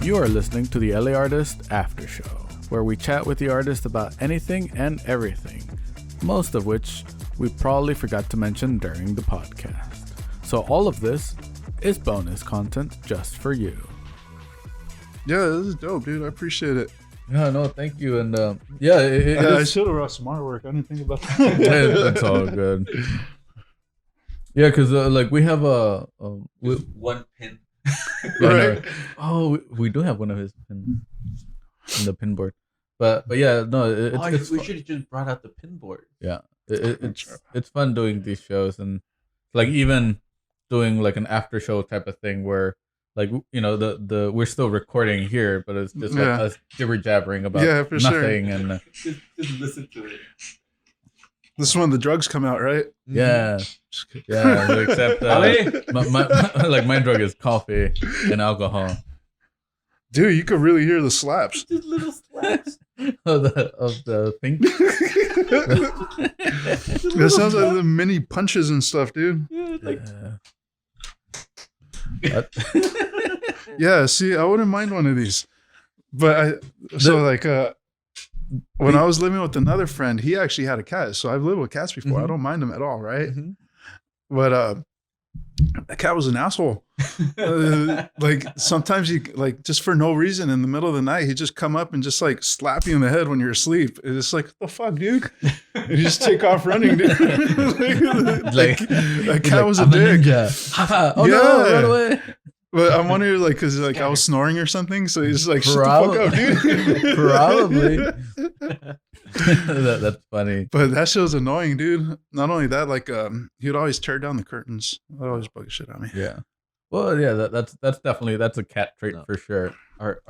You are listening to the LA Artist Aftershow, where we chat with the artist about anything and everything, most of which we probably forgot to mention during the podcast. So all of this is bonus content just for you. Yeah, this is dope, dude. I appreciate it. Yeah, no, thank you. And I should have brought some artwork. I didn't think about that. It's all good. Yeah, because like we have one pin. Right. No. We do have one of his pin in the pin board, but yeah, no, We should have just brought out the pin board. Yeah, it's fun doing these shows, and like even doing like an after show type of thing where like the we're still recording here, but it's just like us jibber jabbering about nothing, sure. And just listen to it. This is when the drugs come out, right? Yeah, except my drug is coffee and alcohol. Dude, you could really hear the slaps. Just little slaps of the thing. That sounds like the mini punches and stuff, dude. Yeah, see, I wouldn't mind one of these, but when I was living with another friend, he actually had a cat. So I've lived with cats before. Mm-hmm. I don't mind them at all, right? Mm-hmm. But that cat was an asshole. Like sometimes he just for no reason in the middle of the night, he'd just come up and just like slap you in the head when you're asleep. It's like, what the fuck, dude? And you just take off running, dude. That cat was a dick. No, run away. But I'm wondering, because I was snoring or something, so he's like, shut the fuck up, dude. Probably. That's funny. But that show's annoying, dude. Not only that, he'd always tear down the curtains. That always bug shit on me. Yeah. Well, yeah, that's definitely a cat trait for sure. Our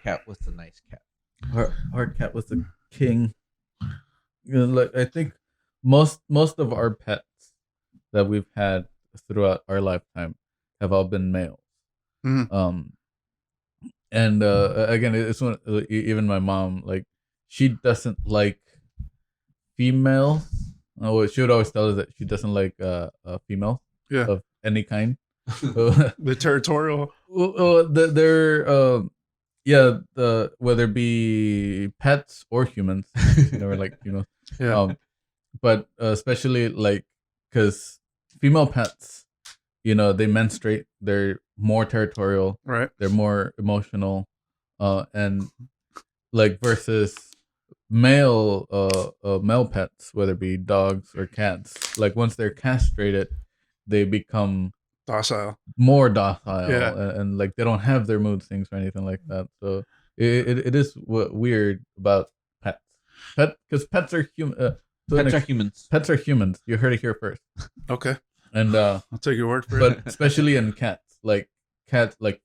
cat was the nice cat. Our cat was the king. I think most of our pets that we've had throughout our lifetime have all been males. Mm-hmm. And again, it's one, even my mom, she doesn't like females. She would always tell us that she doesn't like females of any kind. The territorial. They're whether it be pets or humans, never like females. Yeah. But especially because female pets, they menstruate, they're more territorial, right? They're more emotional, and versus male pets, whether it be dogs or cats, once they're castrated, they become more docile, and they don't have their mood swings or anything like that. So it is weird about pets, because pets are human. Pets are humans. Pets are humans. You heard it here first. Okay. And I'll take your word for it. But especially in cats,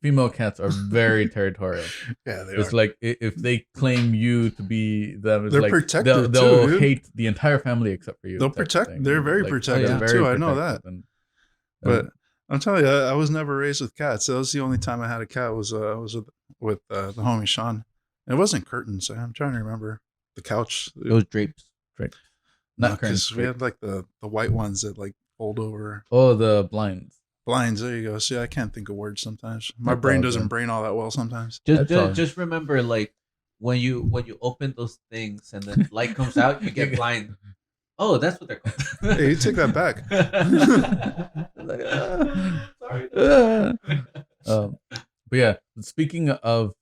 female cats are very territorial. Yeah, they it's are. If they claim you to be them, it's they're protective. They'll hate the entire family except for you. They'll protect. They're very protective too. I know that. But I'm telling you, I was never raised with cats. That was the only time I had a cat. Was with the homie Sean. And it wasn't curtains. I'm trying to remember the couch. It was drapes. Not curtains. We had the white ones that fold over. Oh, the blinds. Blinds. There you go. See, I can't think of words sometimes. My brain doesn't brain all that well sometimes. Just remember, when you open those things and then light comes out, you get blind. Oh, that's what they're called. Hey, you take that back. Sorry. But yeah, speaking of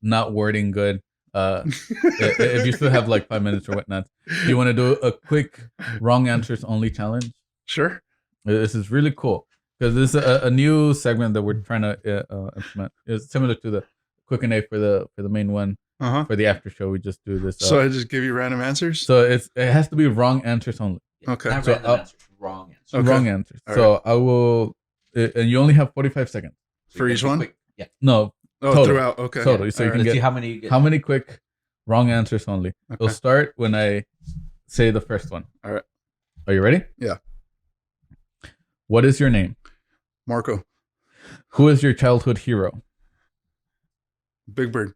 not wording good, if you still have 5 minutes or whatnot, do you want to do a quick wrong answers only challenge? Sure. This is really cool because this is a new segment that we're trying to implement. It's similar to the Q&A for the main one. For the after show, we just do this. So I just give you random answers. So it has to be wrong answers only. Okay. Not random answers. Wrong answers. Okay. Wrong answers. All so right. I will, and you only have 45 seconds for each one. Yeah. No. Oh, total. Throughout. Okay. Total. So you can Let's get see how many you get. How many quick wrong answers only. Okay. We'll start when I say the first one. All right. Are you ready? Yeah. What is your name? Marco. Who is your childhood hero? Big Bird.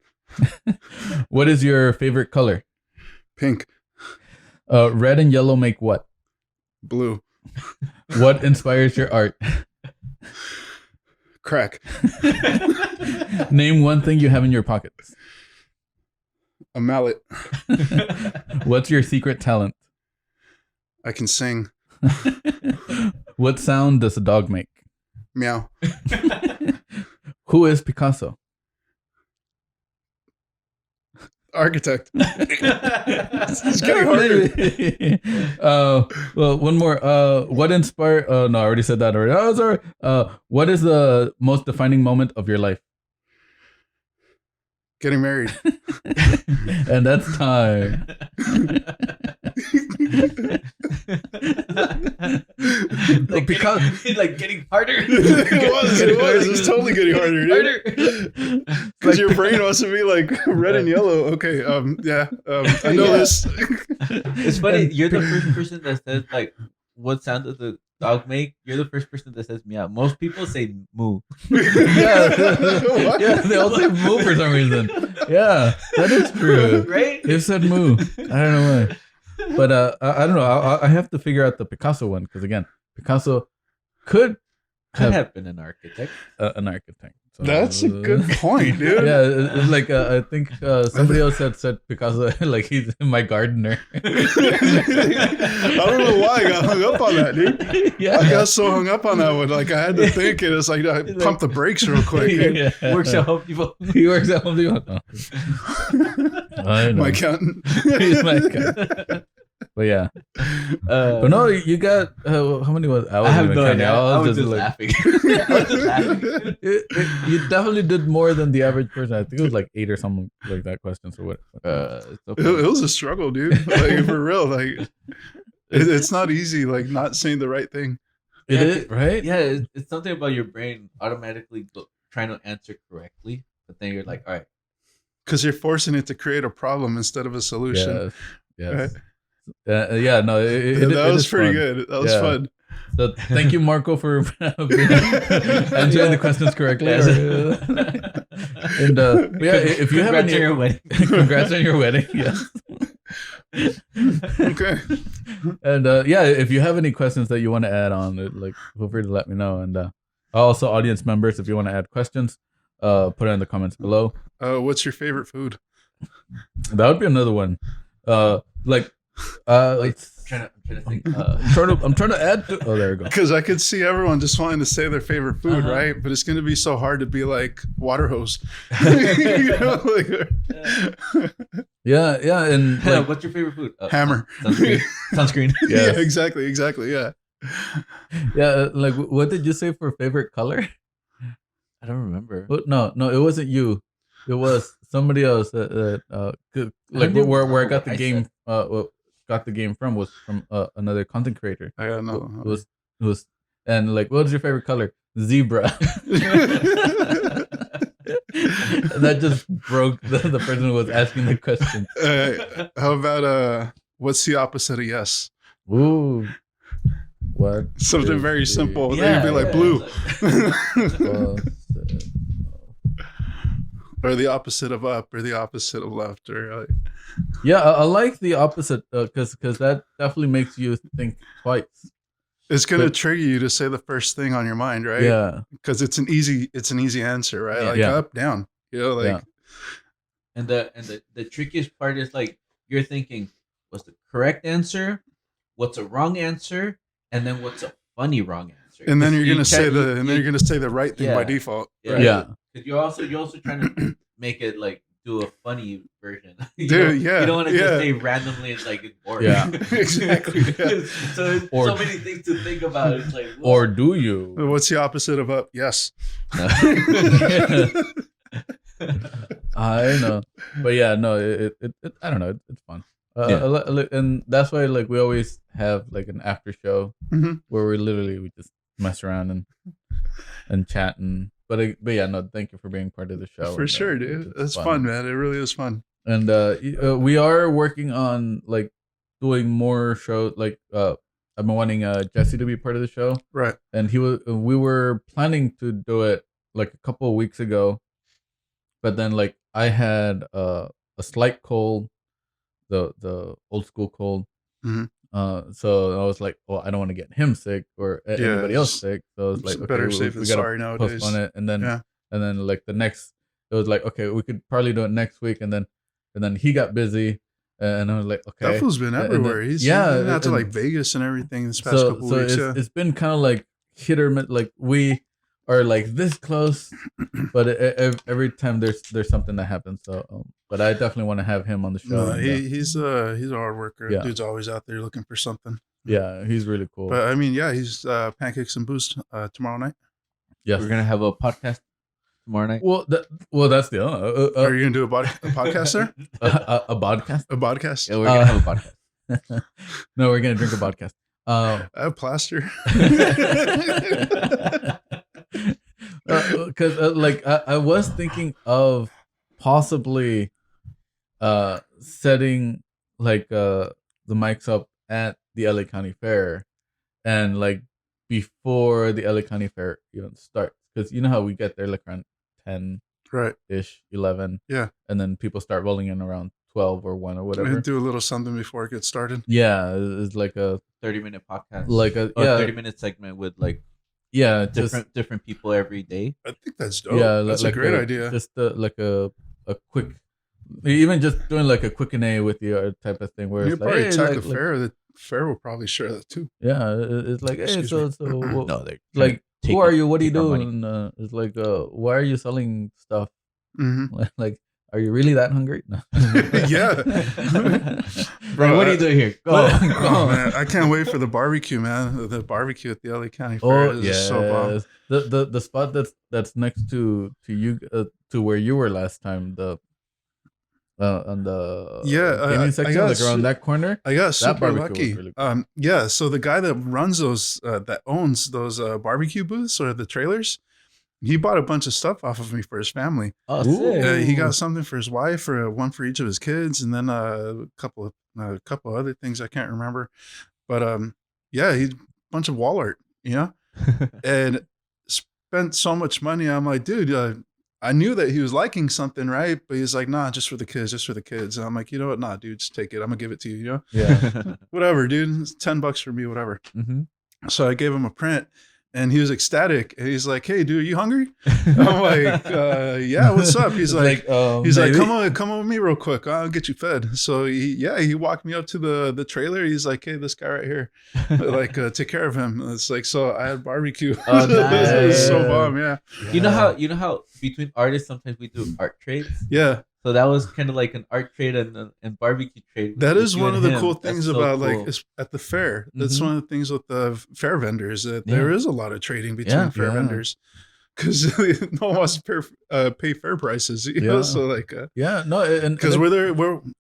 What is your favorite color? Pink. Red and yellow make what? Blue. What inspires your art? Crack. Name one thing you have in your pockets. A mallet. What's your secret talent? I can sing. What sound does a dog make? Meow. Who is Picasso? Architect. It's getting harder. Well, one more. What inspired? No, I already said that already. Oh, sorry. What is the most defining moment of your life? Getting married. And that's time. Like because like getting harder. It was totally getting harder, dude. Because your brain wants to be like red and yellow. Okay, I know this. It's funny. You're the first person that says like, "What sound does the dog make?" You're the first person that says meow. Most people say moo. Yeah, they all say moo for some reason. Yeah, that is true. Right? They said moo. I don't know why. But I don't know. I have to figure out the Picasso one because again, Picasso could have been an architect. An architect. So, That's a good point, dude. Yeah, it's like I think somebody else had said Picasso like he's my gardener. I don't know why I got hung up on that, dude. Yeah, I got so hung up on that one. Like I had to think, and it's like I pumped the brakes real quick. Yeah. Works at Home Depot. He works at Home Depot. Oh. I know. My accountant. He's my accountant. But yeah, but no, you got how many was I have no idea. I was just like, laughing. I was just laughing. You definitely did more than the average person. I think it was like 8 or something like that questions or what. It was a struggle, dude. Like for real. Like it's not easy. Like not saying the right thing. It is, right? Yeah, it's something about your brain automatically trying to answer correctly, but then you're like, all right, because you're forcing it to create a problem instead of a solution. Yes. Right? Yeah, no, that was pretty fun. good. That was fun. So thank you, Marco, for answering the questions correctly. And yeah, if you have any, on your wedding. Congrats on your wedding. Yes. Okay. And yeah, if you have any questions that you want to add on, like feel free to let me know. And also, audience members, if you want to add questions, put it in the comments below. What's your favorite food? That would be another one. I'm trying to think. I'm trying to add. Oh, there we go. Because I could see everyone just wanting to say their favorite food, right? But it's going to be so hard to be like water hose. You know, Yeah, and like, what's your favorite food? Hammer. Sunscreen. Yeah, exactly. Yeah. Yeah, like what did you say for favorite color? I don't remember. No, it wasn't you. It was somebody else that like where I got the game. Got the game from was from another content creator. I don't know. It was and like, what was your favorite color? Zebra. That just broke the person who was asking the question. How about what's the opposite of yes? Ooh, what? Something very simple. Yeah, They'd be like blue. Or the opposite of up, or the opposite of left, or yeah, I like the opposite because that definitely makes you think twice. It's gonna trigger you to say the first thing on your mind, right? Yeah, because it's an easy answer, right? Yeah. Like up, down, you know, like. Yeah. And the trickiest part is like you're thinking, what's the correct answer? What's a wrong answer? And then what's a funny wrong answer? And then you're gonna say the right thing by default. Yeah. Right? Yeah. Because you're also trying to make it like do a funny version. You don't want to just say randomly. It's like it's boring. Yeah. Exactly. Yeah. So so many things to think about. It's like, whoa. Or do you? What's the opposite of up? Yes. I know, but yeah, no, it I don't know, it's fun. And that's why like we always have like an after show where we just mess around and chat but yeah, no, thank you for being part of the show. For sure, dude. It's fun, man. It really is fun. And we are working on like doing more shows. Like I've been wanting Jesse to be part of the show, right? And we were planning to do it like a couple of weeks ago, but then like I had a slight cold, the old school cold, So I was like, well, I don't want to get him sick or anybody else sick. So I was like, okay, better safe than sorry nowadays. Postpone it, and then like the next, it was like, okay, we could probably do it next week, and then he got busy, and I was like, okay, that fool's been everywhere. He's been out to like Vegas and everything this past couple weeks. It's been kind of like hit or miss. Like we are like this close, but every time there's something that happens. So, but I definitely want to have him on the show. No, he's a hard worker. Yeah. Dude's always out there looking for something. Yeah, he's really cool. But I mean, yeah, he's Pancakes and Boost tomorrow night. Yes, we're gonna have a podcast tomorrow night. Well, that's the. Are you gonna do a podcast there? A podcast? A podcast? Yeah, we're gonna have a podcast. No, we're gonna drink a podcast. I have plaster. Because like I was thinking of possibly setting like the mics up at the LA County Fair, and like before the LA County Fair even starts, because you know how we get there like around 10 right ish 11, yeah, and then people start rolling in around 12 or 1 or whatever. Do a little something before it gets started. Yeah, it's like a 30-minute podcast, like a 30-minute segment with like different people every day. I think that's dope. Yeah, that's like a great idea. Just like a quick, even just doing like a Q&A with you type of thing, where you it's probably like, tag the fair. The fair will probably share that too. Yeah, it's like, hey, so well, no, they're like, who are you? What are you doing? It's like, why are you selling stuff? Mm-hmm. Like, are you really that hungry? No. Yeah. Bro, what are you doing here? Go on. Oh man, I can't wait for the barbecue, man. The barbecue at the LA County Fair is so bomb. The spot that's next to you to where you were last time, the on the gaming section, like around that corner. I got super lucky. Really cool. Yeah, so the guy that runs those that owns those barbecue booths or the trailers, he bought a bunch of stuff off of me for his family. Oh, sick. He got something for his wife, or one for each of his kids, and then a couple other things I can't remember. But yeah, he's a bunch of wall art, you know, and spent so much money. I'm like, dude, I knew that he was liking something, right? But he's like, nah, just for the kids. And I'm like, you know what? Nah, dude, just take it. I'm gonna give it to you, you know? Yeah. Whatever, dude. It's $10 for me, whatever. Mm-hmm. So I gave him a print. And he was ecstatic. And he's like, "Hey, dude, are you hungry?" I'm like, "Yeah, what's up?" He's like, "Come on with me real quick. I'll get you fed." So he walked me up to the trailer. He's like, "Hey, this guy right here, like, take care of him." It's like, so I had barbecue. Oh, nice. It was so bomb, yeah. You know how between artists sometimes we do art trades. Yeah. So that was kind of like an art trade and barbecue trade. That is one of the cool things about like at the fair. That's one of the things with the fair vendors, that there is a lot of trading between fair vendors, because no one wants to pay fair prices, you know. So like because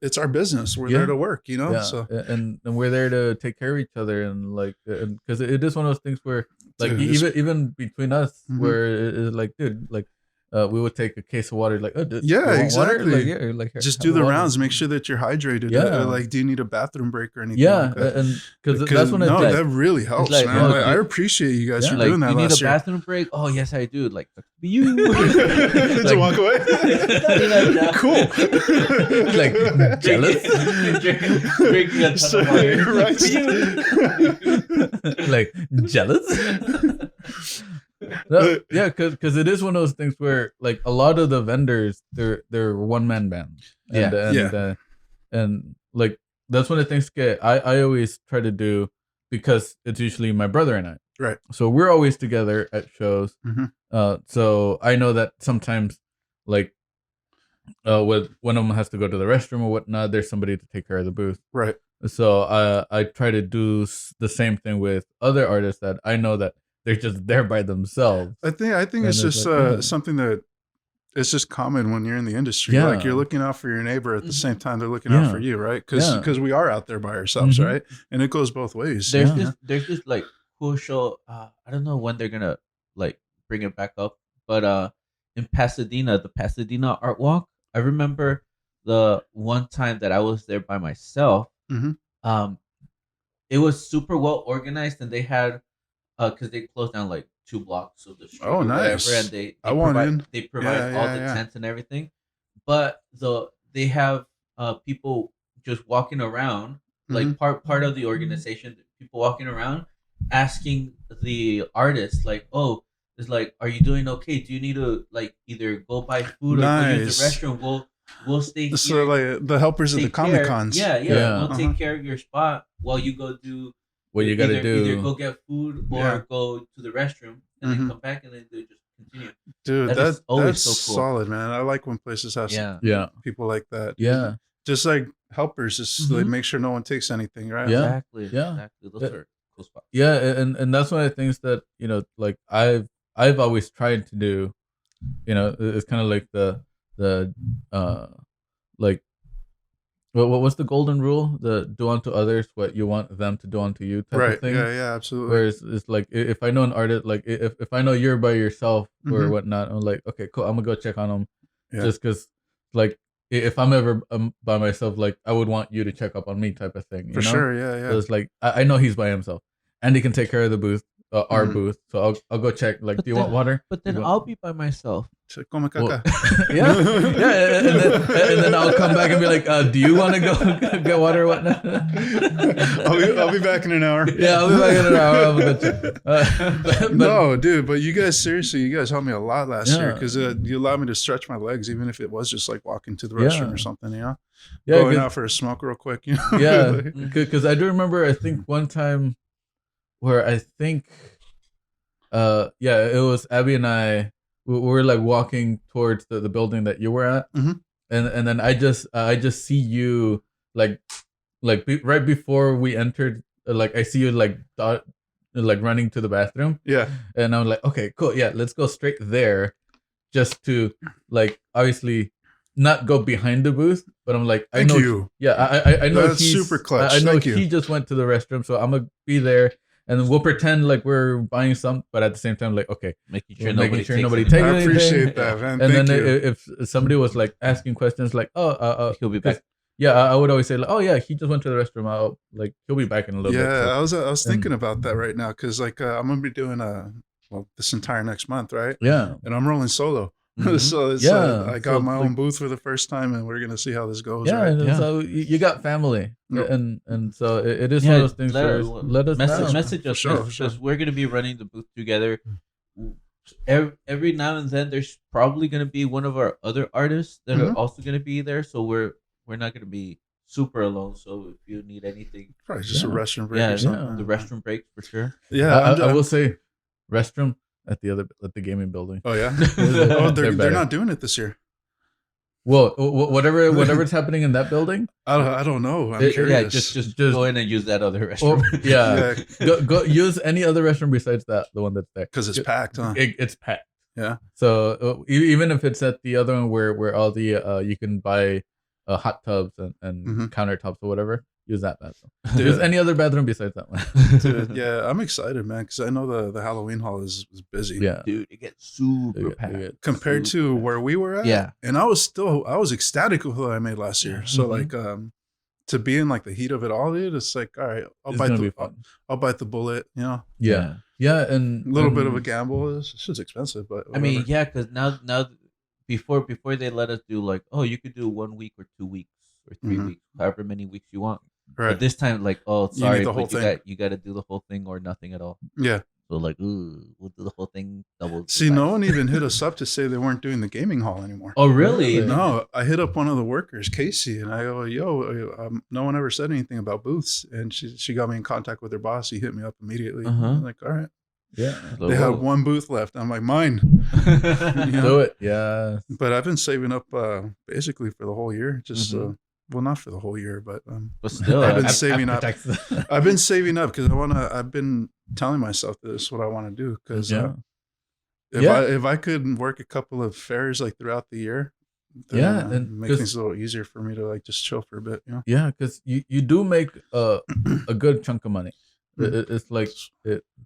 it's our business. We're there to work, you know. So and we're there to take care of each other, and like, because it is one of those things where like even between us, where it's like, dude, like. We would take a case of water, like, exactly. Like, just do the rounds, make sure that you're hydrated. Like, do you need a bathroom break or anything? Yeah, like that? And because that's when that really helps, like, man. I appreciate you guys for doing that. You need a bathroom break? Oh yes, I do. Like you, to walk away. Cool. Like jealous, drinking a ton of water. Like jealous. No, yeah, because it is one of those things where like a lot of the vendors, they're one-man bands. And like that's one of the things I always try to do, because it's usually my brother and I. Right. So we're always together at shows. Mm-hmm. So I know that sometimes like with one of them has to go to the restroom or whatnot, there's somebody to take care of the booth. Right. So I try to do the same thing with other artists that I know that they're just there by themselves. I think it's just like, something that it's just common when you're in the industry. Yeah. Like, you're looking out for your neighbor at the same time they're looking out for you, right? Because we are out there by ourselves, right? And it goes both ways. There's this like cool show. I don't know when they're gonna like bring it back up, but in Pasadena, the Pasadena Art Walk. I remember the one time that I was there by myself. It was super well organized, and they had. Because they closed down like 2 blocks of the street. Oh, nice! Whatever, and they provide all the tents and everything, but they have people just walking around like part of the organization, people walking around asking the artist like, oh, it's like, are you doing okay? Do you need to like either go buy food or go use the Nice. restroom? We'll stay So here. like the helpers at the Take care. Comic Cons. Yeah. Yeah. We'll take care of your spot while you go do What you gotta either do. go get food or go to the restroom and then come back and then they just continue. Dude, That is always that's so cool. solid, man. I like when places have Yeah. people like that. Yeah. Just like helpers, just like make sure no one takes anything, right? Yeah. Exactly. Yeah. Exactly. Those are cool spots. Yeah, and that's one of the things that, you know, like I've always tried to do. You know, it's kind of like the like what's the golden rule? The do unto others what you want them to do unto you type of thing. Yeah, absolutely. Whereas it's like if I know an artist, like if I know you're by yourself or whatnot, I'm like, okay, cool, I'm gonna go check on them, just because like if I'm ever by myself, like I would want you to check up on me type of thing. For sure, yeah. So it's like I know he's by himself, and he can take care of the booth, our booth. So I'll go check. Like, But do you then- want water? But then I'll be by myself. Come caca. Yeah, and then I'll come back and be like, do you want to go get water or whatnot? I'll be back in an hour. Yeah, I'll be back in an hour. I'll go check. But No, dude, but you guys helped me a lot last year Yeah. because you allowed me to stretch my legs, even if it was just like walking to the Yeah. restroom or something, you know? yeah, Going out for a smoke real quick, you know? yeah, because I do remember. I think one time where I think, it was Abby and I. We were like walking towards the building that you were at, Mhm. and then I just see you like right before we entered. Like I see you like running to the bathroom. Yeah. And I'm like, okay, cool. Yeah, let's go straight there just to like obviously not go behind the booth. But I'm like, I Thank know. you. Yeah, I know That's he's super clutch. I know Thank you. he just went to the restroom, so I'm gonna be there and we'll pretend like we're buying some, but at the same time, like, okay, Making we're sure nobody takes takes I anything. appreciate that, man. And Thank then you. if somebody was like asking questions like, He'll be back. yeah, I would always say like, oh yeah, he just went to the restroom. He'll be back in a little bit. Yeah, So, I was thinking about that right now because like I'm gonna be doing this entire next month, right? yeah. And I'm rolling solo. Mhm. So it's, Yeah, I got so, my like- own booth for the first time, and we're gonna see how this goes. Yeah, right? and Yeah. so you got family, Yep. and so it is one of those things. Let us know. message us. Sure, Message sure. us. We're gonna be running the booth together. Every now and then, there's probably gonna be one of our other artists that are also gonna be there. So we're not gonna be super alone. So if you need anything, Probably just a Yeah. restroom break yeah, or something. the restroom break for sure. Yeah, I will say, restroom at the gaming building. Oh yeah. They're Oh, they're better. not doing it this year. Well, whatever's happening in that building. I don't know. I'm Yeah, curious. Just Just- go in and use that other Or, restroom. yeah, Yeah, go use any other restroom besides the one that's there. because it's packed, huh? It's packed. Yeah. So even if it's at the other one where all the you can buy hot tubs and Mhm. countertops or whatever, use that bathroom. Dude. Use any other bathroom besides that one. Dude, yeah, I'm excited, man, because I know the Halloween hall is busy. Yeah. Dude, it gets super They get- packed. Compared to Super packed. where we were at. Yeah. And I was ecstatic with what I made last year. So Mhm. like to be in like the heat of it all, dude, it's like, all right, It's gonna be fun. I'll bite the bullet, you know. Yeah, and A little bit of a gamble. It's just expensive, but I mean, whatever. yeah, because now before they let us do like, oh, you could do 1 week or 2 weeks or 3 Mhm. weeks, however many weeks you want. right. But this time, like, oh, need sorry, the whole but thing. you got to do the whole thing or nothing at all. Yeah. So like, ooh, we'll do the whole thing double. the See, no price. one even hit us up to say they weren't doing the gaming hall anymore. Oh, really? Really? No, I hit up one of the workers, Casey, and I go, "Yo, no one ever said anything about booths." And she got me in contact with her boss. He hit me up immediately. Uh-huh. I'm like, all right, yeah. So, they whoa. have one booth left. I'm like, mine. Yeah. Do it. Yeah. But I've been saving up basically for the whole year. Just Mhm. well, not for the whole year, but But still, I've been I- saving up. Taxes. I've been saving up because I've been telling myself this is what I want to do because Yeah. if I could work a couple of fairs like throughout the year, then, Yeah, and make 'cause- things a little easier for me to like just chill for a bit. You know? Yeah, because you do make a good chunk of money. It's like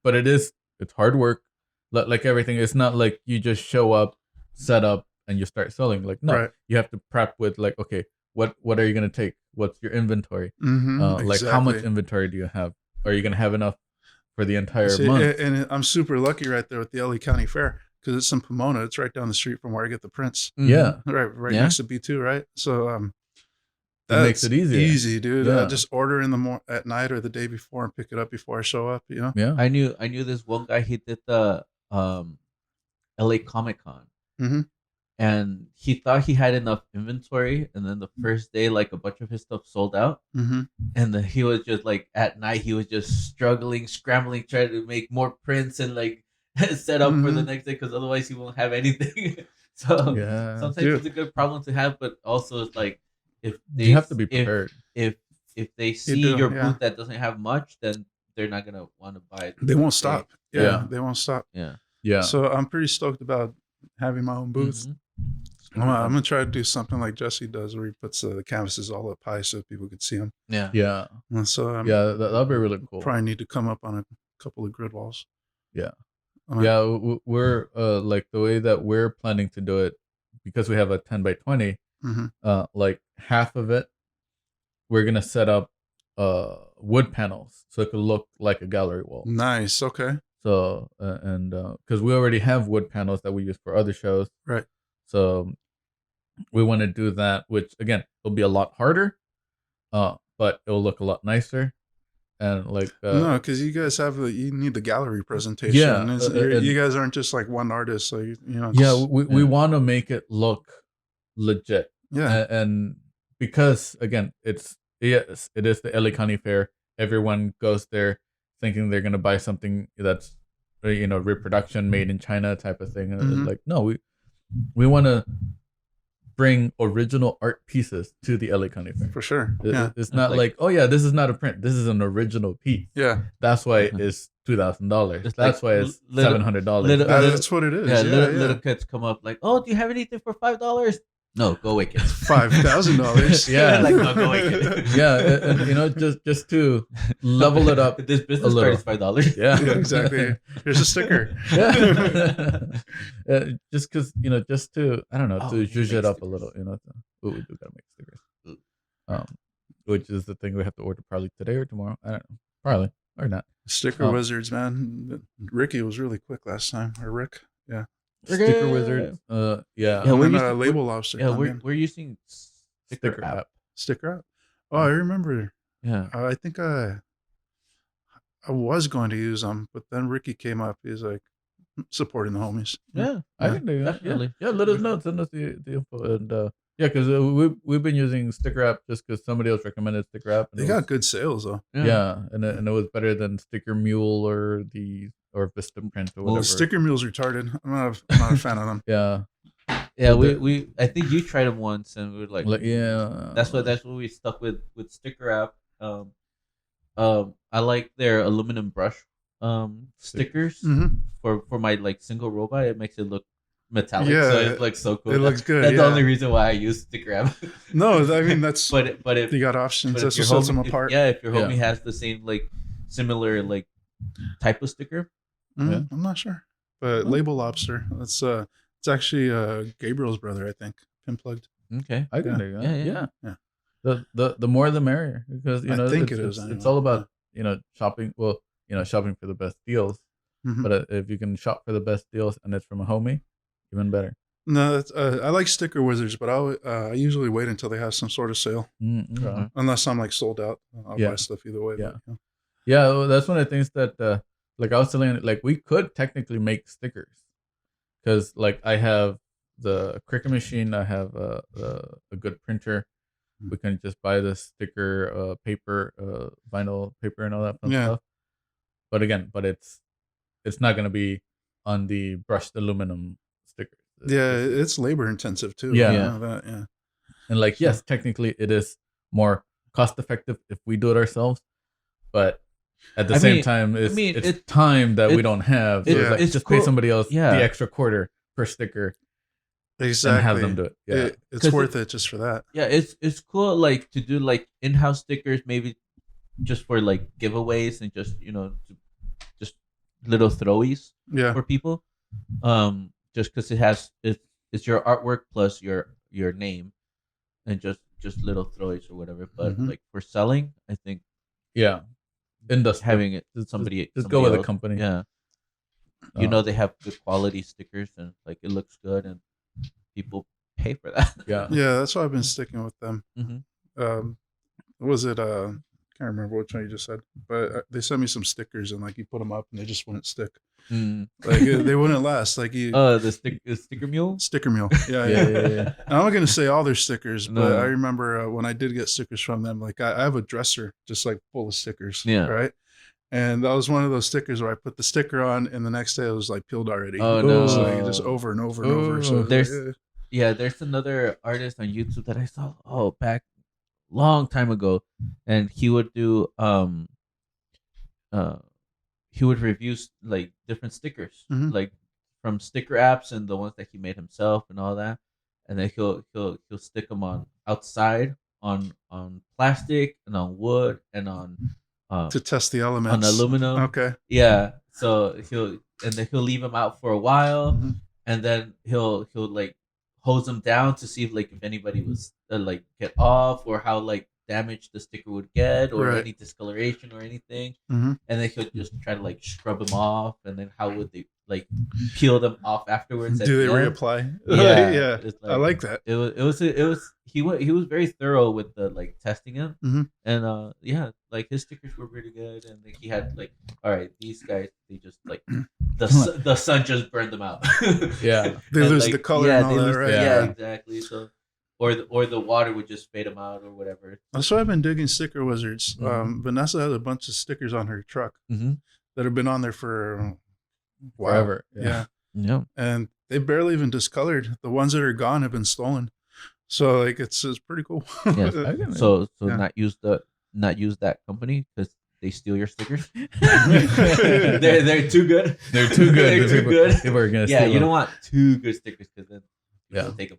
but it's hard work. Like everything, it's not like you just show up, set up, and you start selling. Like no, Right. you have to prep with like, okay, what are you gonna take? What's your inventory? Mm-hmm, Like how much inventory do you have? Are you gonna have enough for the entire See, month? and I'm super lucky right there with the LA County Fair because it's in Pomona. It's right down the street from where I get the prints. Yeah, Right Yeah. next to B2, right? So makes it easier. Easy, dude. Yeah. Just order in the at night or the day before and pick it up before I show up. You know. Yeah. I knew this one guy. He did the LA Comic Con, Mm-hmm. and he thought he had enough inventory, and then the first day, like a bunch of his stuff sold out, Mm-hmm. and then he was just like at night he was just struggling, scrambling, trying to make more prints and like set up for the Mhm. next day, because otherwise he won't have anything. So Yeah. sometimes Dude. it's a good problem to have, but also it's like if they You have to be prepared. if they see do, your yeah. booth that doesn't have much, then they're not gonna want to buy it. They won't stop. Yeah, Yeah. they won't stop. Yeah. Yeah. So I'm pretty stoked about having my own booth. Mhm. I'm gonna try to do something like Jesse does, where he puts the canvases all up high so people could see them. Yeah. Yeah. And so I'm That'll be really cool. probably need to come up on a couple of grid walls. Yeah. I'm Yeah, we're like the way that we're planning to do it, because we have a 10 by 20. Mhm. Like half of it, we're gonna set up wood panels so it could look like a gallery wall. Nice. Okay. So and because we already have wood panels that we use for other shows, Right. so we want to do that, which again it'll be a lot harder, but it'll look a lot nicer, and like No, because you guys you need the gallery presentation. Yeah, You guys aren't just like one artist, so you know. yeah, we want to make it look legit. Yeah. And because again, it is the LA County Fair. Everyone goes there thinking they're gonna buy something that's reproduction made in China type of thing. And it's Mhm. like, no, we want to bring original art pieces to the LA County Fair. For sure. It- Yeah. It's not Like- like, oh yeah, this is not a print. This is an original piece. Yeah. That's why Mhm. it's $2,000. It's That's like why it's little- $700. little- That's what it is. Yeah, Yeah. little kids come up like, "Oh, do you have anything for $5?" No, go away, kids. $5,000. Yeah. Like, no, go away, kids. Yeah, and just to level it up. This business a card little. is $5. Yeah, Yeah, exactly. Here's a sticker. Yeah. Just because just to I don't know Oh, to you zhuzh make it up a stickers. little. We do gotta make stickers. Which is the thing we have to order probably today or tomorrow. I don't know, probably or not. Sticker Oh. wizards, man. Ricky was really quick last time. Or Rick. Yeah. Sticker wizards. Yeah. Yeah, And we're then using- label lobster. Yeah, come in. we're using sticker app. Sticker app. Oh, I remember. Yeah. I think I was going to use them, but then Ricky came up. He's like supporting the homies. Yeah. I can do that. definitely. Yeah, let us know. Send us the info and yeah, because we've been using Sticker App just because somebody else recommended Sticker App. And They it got was- good sales though. yeah, and it was better than Sticker Mule or Vista Print or whatever. Well, Sticker Mule's retarded. I'm not a fan of them. Yeah, Yeah, But we I think you tried them once and we were like, yeah. that's what we stuck with sticker app. I like their aluminum brush stickers Mhm. for my like single robot. It makes it look metallic, Yeah, so it looks so cool. it looks good, That's the yeah. only reason why I use sticker app. No, I mean that's but if you got options. but That's if what your sets them homie, apart. if your Yeah. homie has the same like similar like type of sticker, Yeah. I'm not sure, but label lobster. That's it's actually Gabriel's brother, I think. Pin plugged. okay, I can Yeah. do that. Yeah. Yeah. The more the merrier because I think it it's, is It's anyway. all about shopping. Well, shopping for the best deals. Mhm. But if you can shop for the best deals and it's from a homie, even better. No, that's, I like Sticker Wizards, but I usually wait until they have some sort of sale. Okay. Unless I'm like sold out, I'll Yeah. buy stuff either way. Yeah. But, you know. Yeah, well, that's one of the things that like I was telling like we could technically make stickers because like I have the Cricut machine, I have a good printer. We can just buy the sticker paper, vinyl paper, and all that fun Yeah. stuff. But again, it's not gonna be on the brushed aluminum stickers. Yeah, it's labor intensive too. Yeah. You know that, yeah. And like yes, technically it is more cost effective if we do it ourselves, but at the I same mean- time, I mean, it's time that we it's- don't have. So it's- it's like it's just pay cool. somebody else Yeah. the extra quarter per sticker Exactly. and have them do it. Yeah, It's 'Cause worth it just for that. Yeah, it's cool like to do like in-house stickers maybe just for like giveaways and just just little throwies Yeah. for people. Just because it's your artwork plus your name and just little throwies or whatever. But Mhm. like for selling, I think yeah. Industry. having it Just- somebody just go with a else- company. Yeah, they have good quality stickers and like it looks good and people pay for that. Yeah. Yeah, that's why I've been sticking with them. Mhm. what was it? Can't remember which one you just said, but they sent me some stickers and like you put them up and they just wouldn't stick. Like they wouldn't last. Like you. The sticker mule. Sticker mule. Yeah. And I'm not gonna say all their stickers, but I remember when I did get stickers from them. Like I have a dresser just like full of stickers. Yeah. Right. And that was one of those stickers where I put the sticker on, and the next day it was like peeled already. Oh no! So like, just over and over and over. So there's another artist on YouTube that I saw back long time ago, and he would do he would review like different stickers, like from sticker apps and the ones that he made himself and all that, and then he'll stick them on outside on plastic and on wood and on to test the elements on aluminum. Okay. Yeah. So he'll leave them out for a while, and then he'll like hose them down to see if anybody was like get off or how like damaged the sticker would get or any discoloration or anything, and then he'll just try to like scrub them off, and then how would they like peel them off afterwards? Do they reapply? Yeah, yeah. Like, I like that. It was he was very thorough with the like testing them, and like his stickers were really good, and like, he had like, all right, these guys they just like the sun just burned them out. Yeah, they and, lose like, the color and all that, right? Yeah, exactly. So. Or the water would just fade them out or whatever. That's why I've been digging Sticker Wizards. Vanessa has a bunch of stickers on her truck that have been on there for forever. Yeah. And they barely even discolored. The ones that are gone have been stolen. So like it's pretty cool. So not use that company because they steal your stickers. they're too good. They're too good. They're too good. People are gonna steal you them. don't want too good stickers because then people take them.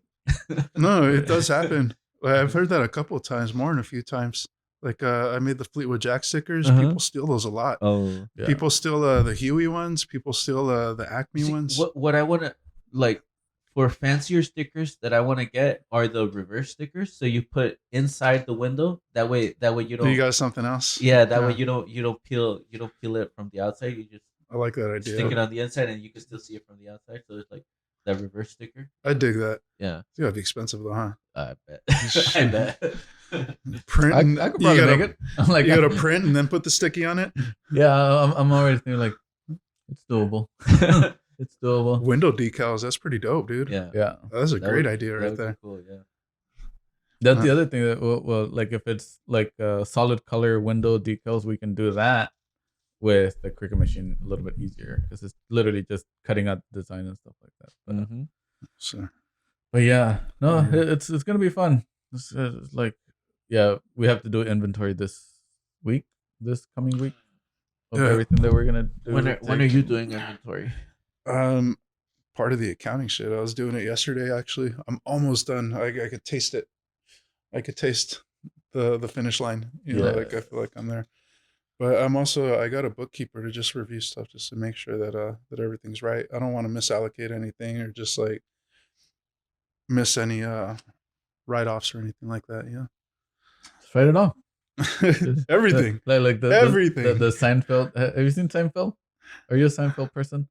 No, it does happen. I've heard that a couple of times, more than a few times. Like I made the Fleetwood Jack stickers. People steal those a lot. Oh, yeah. People steal the Huey ones. People steal the Acme ones. What I want to like for fancier stickers that I want to get are the reverse stickers. So you put inside the window. That way you don't. You got something else. Yeah, way you don't peel it from the outside. You just I like that idea. Stick it on the inside, and you can still see it from the outside. So it's like that reverse sticker. I dig that. Yeah, it's gotta be expensive though, huh? I bet. I bet. Print. I could probably make it. I'm like, you gotta print and then put the sticky on it. Yeah, I'm already thinking like it's doable. It's doable. Window decals. That's pretty dope, dude. Yeah. That's a great idea right there. Cool. Yeah. That's the other thing that well, like if it's like solid color window decals, we can do that with the Cricut machine a little bit easier because it's literally just cutting out the design and stuff like that. But, but yeah, no, it's gonna be fun. It's like we have to do inventory this coming week of everything that we're gonna do. When are you doing inventory? Part of the accounting shit. I was doing it yesterday. Actually, I'm almost done. I could taste it. I could taste the finish line. You know, like I feel like I'm there. But I got a bookkeeper to just review stuff just to make sure that everything's right. I don't want to misallocate anything or just like miss any write-offs or anything like that. Yeah. Just write it off. Everything. Like everything. The Seinfeld. Have you seen Seinfeld? Are you a Seinfeld person?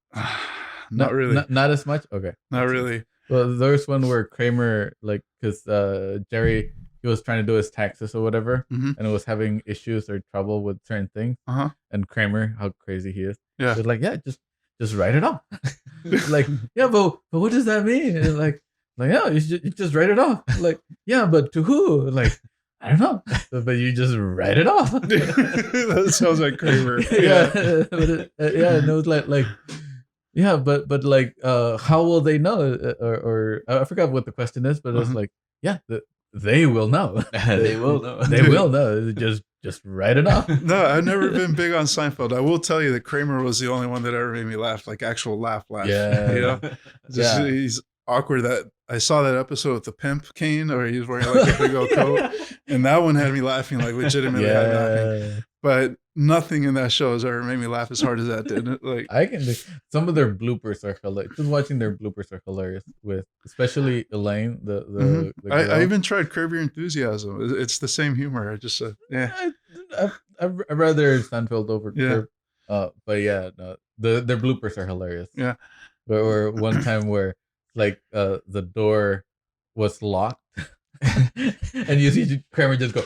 Not really. Not as much. Okay. Not really. Well, there's one where Kramer, like, because Jerry, he was trying to do his taxes or whatever, and it was having issues or trouble with certain things. And Kramer, how crazy he is, he was like, just write it off. Like, but what does that mean? And like, you just write it off. Like, but to who? Like, I don't know. But you just write it off. That sounds like Kramer. And it was like. Yeah, but like, how will they know? Or I forgot what the question is, but it's like, they will know. They will know. They will know. Just write it off. No, I've never been big on Seinfeld. I will tell you that Kramer was the only one that ever made me laugh, like actual laugh. Yeah, you know, he's awkward. That I saw that episode with the pimp cane, or he's wearing like a big old coat, and that one had me laughing, like legitimately laughing. But nothing in that show has ever made me laugh as hard as that did. Like I can. Some of their bloopers are hilarious. Just watching their bloopers are hilarious. With especially Elaine, the I even tried Curb Your Enthusiasm. It's the same humor. I just I'd rather Seinfeld over Curb. But no, their bloopers are hilarious. Yeah. Or one time where like the door was locked And you see Kramer just go,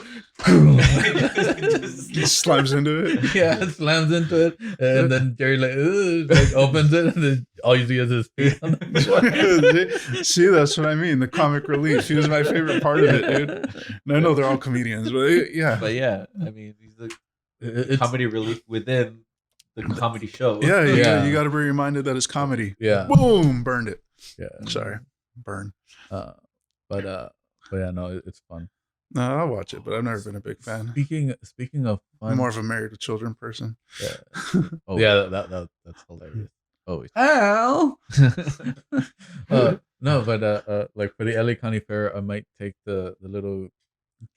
Just slams into it. yeah, slams into it, and then Jerry like opens it, and then all you see is his feet on the floor. See, that's what I mean. The comic relief. He was my favorite part of it, dude. And I know they're all comedians, but yeah. But yeah, I mean, he's the It's, comedy relief within the comedy show. Yeah, Yeah. you got to be reminded that it's comedy. yeah, Boom, burned it. yeah. Sorry, burn. But yeah, no, it's fun. No, I'll watch it, but I've never been a big fan. Speaking of fun, I'm more of a married with children person. yeah, Oh, yeah, that's hilarious. always. Ow! No, but like for the LA County Fair, I might take the little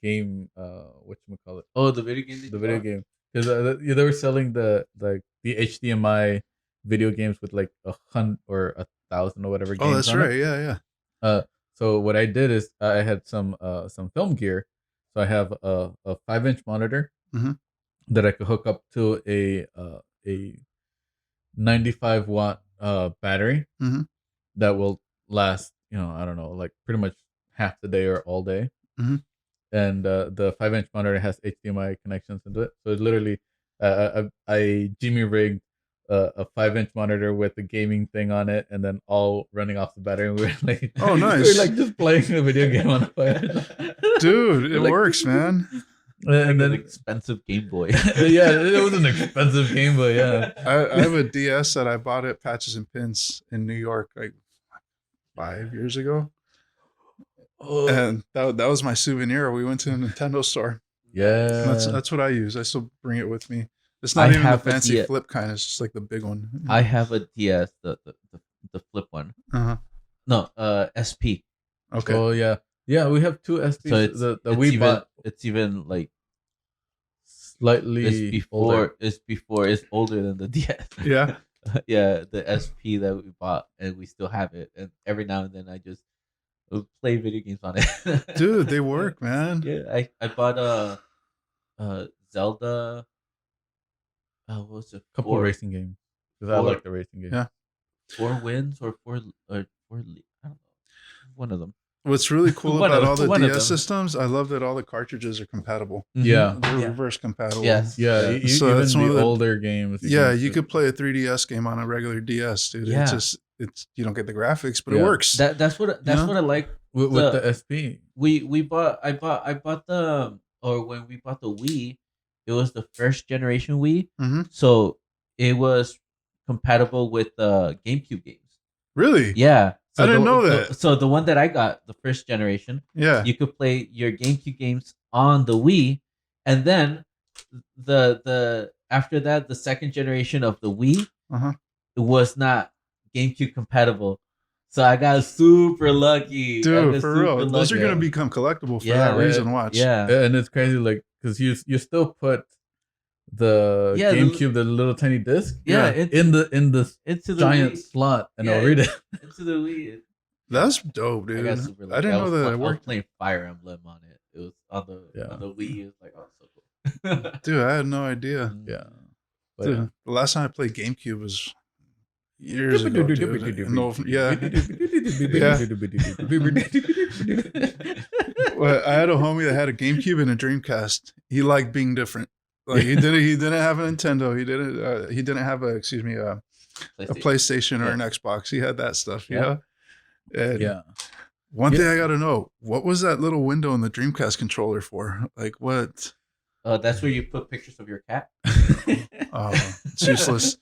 game. Whatchamacallit? Oh, the video game. The video game, because they were selling the HDMI video games with like 100 or 1,000 or whatever. Oh, games that's on it. right. Yeah. So what I did is I had some film gear. So I have a 5-inch monitor Mhm. that I could hook up to a 95-watt battery Mhm. that will last, I don't know, like pretty much half the day or all day. Mhm. And the 5-inch monitor has HDMI connections into it. So it literally, I Jimmy rigged a 5-inch monitor with the gaming thing on it, and then all running off the battery. And we were like, Oh, we nice. were like just playing a video game on a 5-inch. Dude, it Like- works, man. And Like an then expensive Game Boy. yeah, it was an expensive game, but yeah. I have a DS that I bought at Patches and Pins in New York like 5 years ago. Oh, And that was my souvenir. We went to a Nintendo store. yeah. That's what I use. I still bring it with me. It's not I even the have a fancy DS. flip kind. It's just like the big one. I have a DS, the flip one. Uh-huh. No, SP. Okay. Oh yeah, yeah. We have two SPs. So it's we even, bought it's even like slightly older. it's older than the DS. Yeah. Yeah, the SP that we bought, and we still have it. And every now and then I just play video games on it. Dude, they work, man. Yeah, I bought a Zelda. What was it? Couple racing games because I four- like the racing games. Yeah. 4 wins or 4 I don't know. One of them. What's really cool One about of- all the one of DS them. systems, I love that all the cartridges are compatible. Yeah. They're Yeah. reverse compatible. Yes. Yeah, Yeah. So even that's one of the the- older games. Yeah, you could play a 3DS game on a regular DS, dude. Yeah. It's you don't get the graphics, but it Yeah. works. That's what know? I like. with the- the SP. I bought the, or when we bought the Wii, it was the first generation Wii, Mhm. so it was compatible with the GameCube games. Really? Yeah, I didn't the- know the- that. So the one that I got, the first generation, Yeah. you could play your GameCube games on the Wii, and then the after that, the second generation of the Wii, Uh-huh. it was not GameCube compatible. So I got super lucky. I Dude, got for super real. Those are lucky. going to become collectible for Yeah, that reason. Watch. Yeah. And it's crazy, like, because you still put the Yeah, the- GameCube, the little tiny disc, Yeah, in the Into the giant Wii. slot, and Yeah, I'll read it. Into the Wii. That's dope, dude. I got super lucky. I didn't know that it I was worked. playing Fire Emblem on it. It was on the Wii. It was like, oh, so cool. Dude, I had no idea. Yeah. But, Dude, the last time I played GameCube was years ago. Dude. No, yeah. Well, I had a homie that had a GameCube and a Dreamcast. He liked being different. Like he didn't have a Nintendo. He didn't have a PlayStation or an Xbox. He had that stuff. Yeah. And yeah. one thing I got to know: what was that little window in the Dreamcast controller for? Like what? That's where you put pictures of your cat. Oh, it's useless.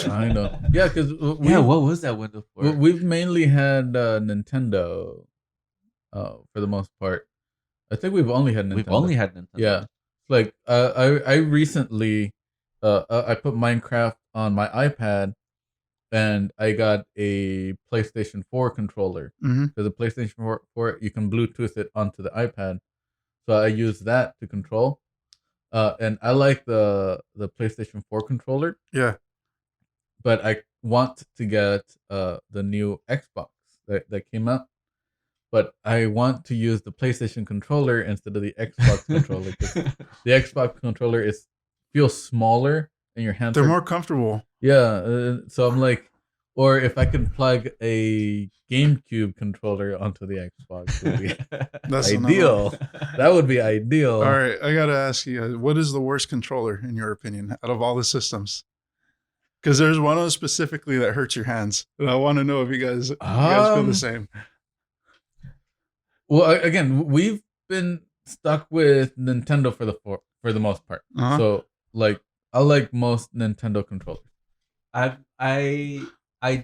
I know. Yeah, because What was that window for? we've mainly had Nintendo for the most part. I think we've only had Nintendo. We've only had Nintendo. Yeah. Like I recently I put Minecraft on my iPad, and I got a PlayStation 4 controller. hmm Because the PlayStation 4 you can Bluetooth it onto the iPad. So I use that to control. And I like the PlayStation 4 controller, Yeah. but I want to get the new Xbox that came out. But I want to use the PlayStation controller instead of the Xbox controller. 'Cause the Xbox controller feels smaller in your hand. They're more comfortable. Yeah. So I'm like, or if I can plug a GameCube controller onto the Xbox, would be That's ideal. That would be ideal. All right, I gotta ask you, what is the worst controller in your opinion out of all the systems? Because there's one of them specifically that hurts your hands, and I want to know if you guys feel the same. Well, again, we've been stuck with Nintendo for the most part. Uh-huh. So, like, I like most Nintendo controllers. I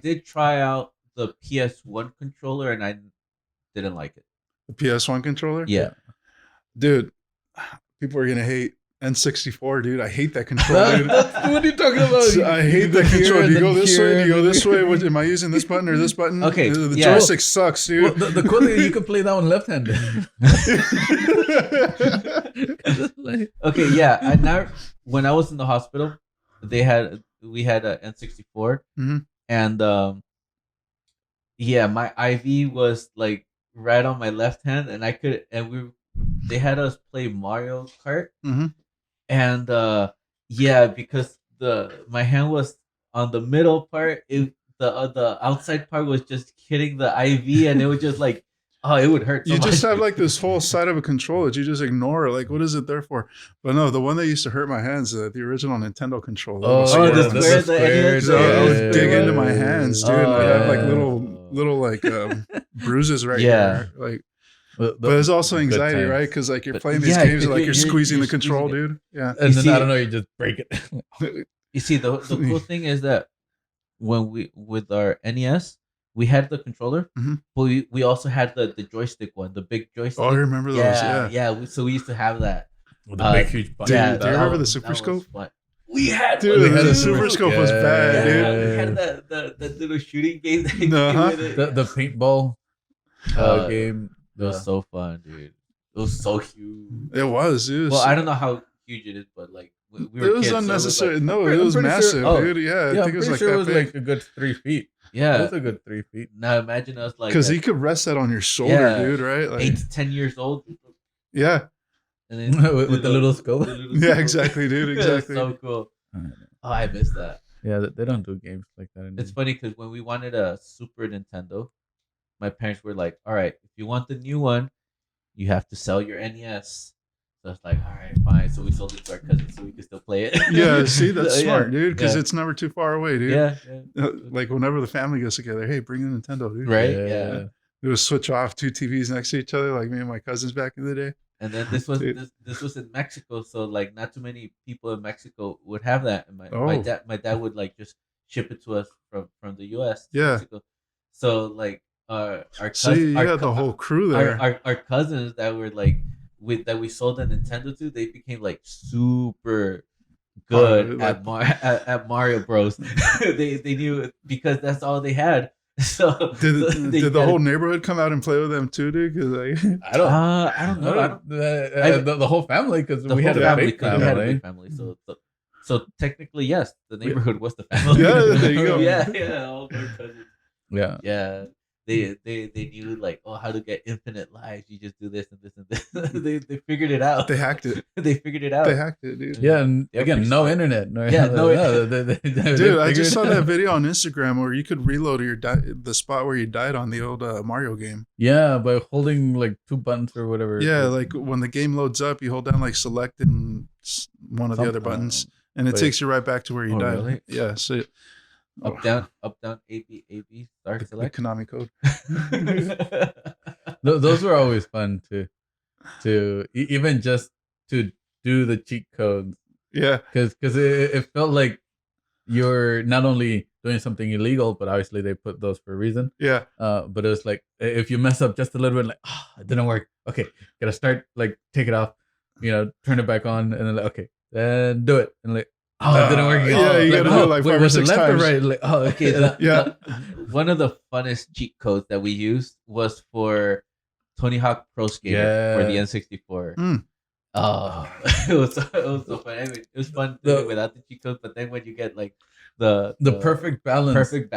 did try out the PS1 controller and I didn't like it. The PS1 controller? Yeah. Dude, people are gonna hate N64, dude. I hate that controller. Dude. What are you talking about? I hate that controller. Do you go this way? Do you go this way? Am I using this button or this button? Okay, The joystick sucks, dude. Well, the cool thing is you can play that one left-handed. Okay, yeah. And now, when I was in the hospital, we had a N64, and yeah, my IV was like right on my left hand, and they had us play Mario Kart, and yeah, because my hand was on the middle part, the outside part was just hitting the IV, and it was just like, oh, it would hurt. You just have like this whole side of a controller that you just ignore. Like, what is it there for? But no, the one that used to hurt my hands, the original Nintendo controller. The squares. I would dig into my hands, dude. I have like little like bruises right here. Like, but it's also anxiety, right? Because like you're playing these games, like you're squeezing the control, dude. Yeah, and then I don't know, you just break it. You see, the cool thing is that when with our NES, we had the controller, but we also had the joystick one, the big joystick. Oh, I remember those. Yeah. So we used to have that. With the big huge button. Yeah, do you remember the Super Scope? We had, dude. The Super Scope was bad, dude. We had the little shooting game. The paintball game. It was so fun, dude. It was so huge. It was, dude. Well, I don't know how huge it is, but like we were it was kids, unnecessary. So it was massive, sure, dude. Yeah, I think it was like sure that it was big. like a good 3 feet. Yeah, it was a good 3 feet. Now imagine us like, because he could rest that on your shoulder, dude. Right, like 8 to 10 years old. Yeah, and then with the little scope. Yeah, exactly, dude. Exactly. So cool. Oh, I miss that. Yeah, they don't do games like that anymore. It's funny because when we wanted a Super Nintendo, my parents were like, "All right, if you want the new one, you have to sell your NES." So it's like, all right, fine. So we sold it to our cousins so we could still play it. Yeah, see, that's smart, dude, because it's never too far away, dude. Yeah. Like whenever the family gets together, hey, bring a Nintendo, dude. Right? Yeah. It was switch off 2 TVs next to each other, like me and my cousins back in the day. And then this was in Mexico, so like not too many people in Mexico would have that. And my dad would like just ship it to us from the US. Yeah. Mexico. So like our cousins, so you got the whole crew there. Our cousins that were like that we sold the Nintendo to, they became like super good at Mario Bros. they knew it because that's all they had. So did the whole neighborhood come out and play with them too, dude? Because I don't know. The whole family, because we had a big family. So technically, yes, the neighborhood was the family. Yeah, there you go. Yeah, all their cousins. Yeah. They knew like, oh, how to get infinite lives. You just do this and this and this. they figured it out. They hacked it. They figured it out. They hacked it, dude. Yeah, and again, no internet. Dude, I just saw that video on Instagram where you could reload the spot where you died on the old Mario game. Yeah, by holding like 2 buttons or whatever. Yeah, like when the game loads up, you hold down like select and one of the other buttons, and it takes you right back to where you died. Really? Yeah, so up down, A B start select. The Konami code. Those were always fun to even just to do the cheat codes. Yeah, because it felt like you're not only doing something illegal, but obviously they put those for a reason. Yeah. But it was like if you mess up just a little bit, like it didn't work. Okay, gotta start, like take it off, turn it back on, and then like, okay, then do it, and like. It didn't work again. Yeah, you gotta do it like 5 or 6 left times. Or right? Like, yeah. One of the funnest cheat codes that we used was for Tony Hawk Pro Skater for the N64. It was so fun. Anyway, it was fun without the cheat code, but then when you get like the perfect balance, it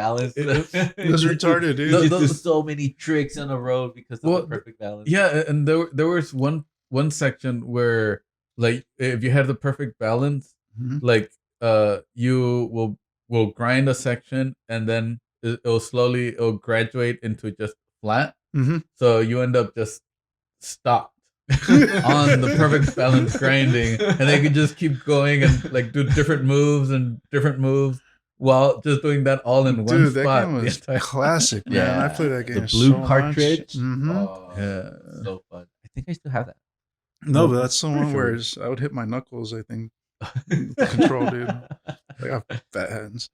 was retarded, dude. You do so many tricks in a row because of the perfect balance. Yeah, and there was one section where like if you had the perfect balance. Mm-hmm. Like you will grind a section and then it'll graduate into just flat. Mm-hmm. So you end up just stopped on the perfect balance grinding, and they could just keep going and like do different moves while just doing that all in one Dude, that spot. game was classic, man. Yeah. I played that game The blue so cartridge. Mm-hmm. Oh, Yeah. so fun. I think I still have that. No, but that's the Pretty one sure. where I would hit my knuckles, I think. The control, dude. I got fat hands.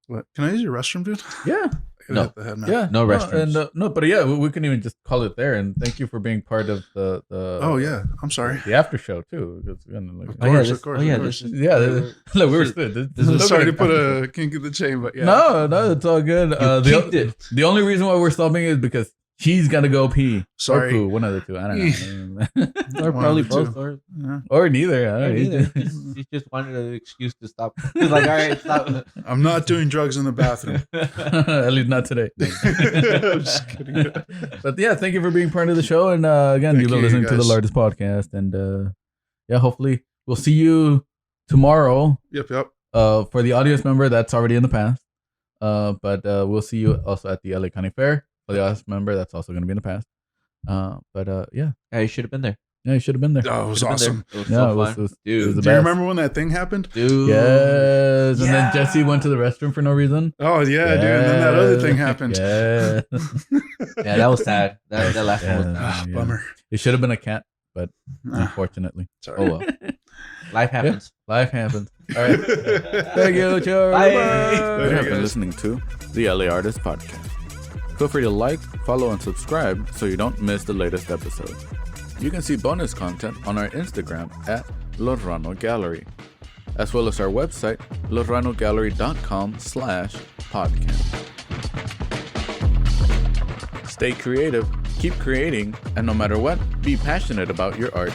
What? Can I use your restroom, dude? Yeah. I gotta No. hit the head now. Yeah, No restrooms. and no, but yeah, we can even just call it there. And thank you for being part of the. Oh yeah, I'm sorry. the after show too. It's gonna, like, Of Oh, yeah, course, this, of course, oh, yeah, of this course. is, yeah, look, we were this still. this is Sorry to still put gonna- a kink in the chain, but yeah. No, it's all good. kicked it. The only reason why we're stopping is because he's got to go pee. Sorry. Or poo, one of the two. I don't know. Or One probably of the two. both. Or Yeah. Or neither. I don't know. neither. He just wanted an excuse to stop. He's like, all right, stop. I'm not doing drugs in the bathroom. At least not today. I'm just kidding. But yeah, thank you for being part of the show. And again, Thank you've been you, listening to the guys. largest podcast. And yeah, hopefully we'll see you tomorrow. Yep. For the audience member, that's already in the past. But we'll see you also at the LA County Fair. For the audience member, that's also going to be in the past. Yeah, Yeah, you should have been there. you should have been there. Oh, it was Should've been awesome. there. It was Yeah, so it was- fun. it was Dude, the Do you best. remember when that thing happened? dude. Yes, and Yeah. then Jesse went to the restroom for no reason. Oh yeah, dude. And then that other thing happened. Yeah, Yeah, that was sad. That last one was Yeah. sad. Ah, bummer. it should have been a cat, Ah, unfortunately. sorry. Oh well. Life happens. Life happens. All right, thank you, Joe. Bye. Bye. Later, You have been guys. listening to the LA Artist Podcast. Feel free to like, follow, and subscribe so you don't miss the latest episode. You can see bonus content on our Instagram at Lorrano Gallery, as well as our website, lorranogallery.com/podcast. Stay creative, keep creating, and no matter what, be passionate about your art.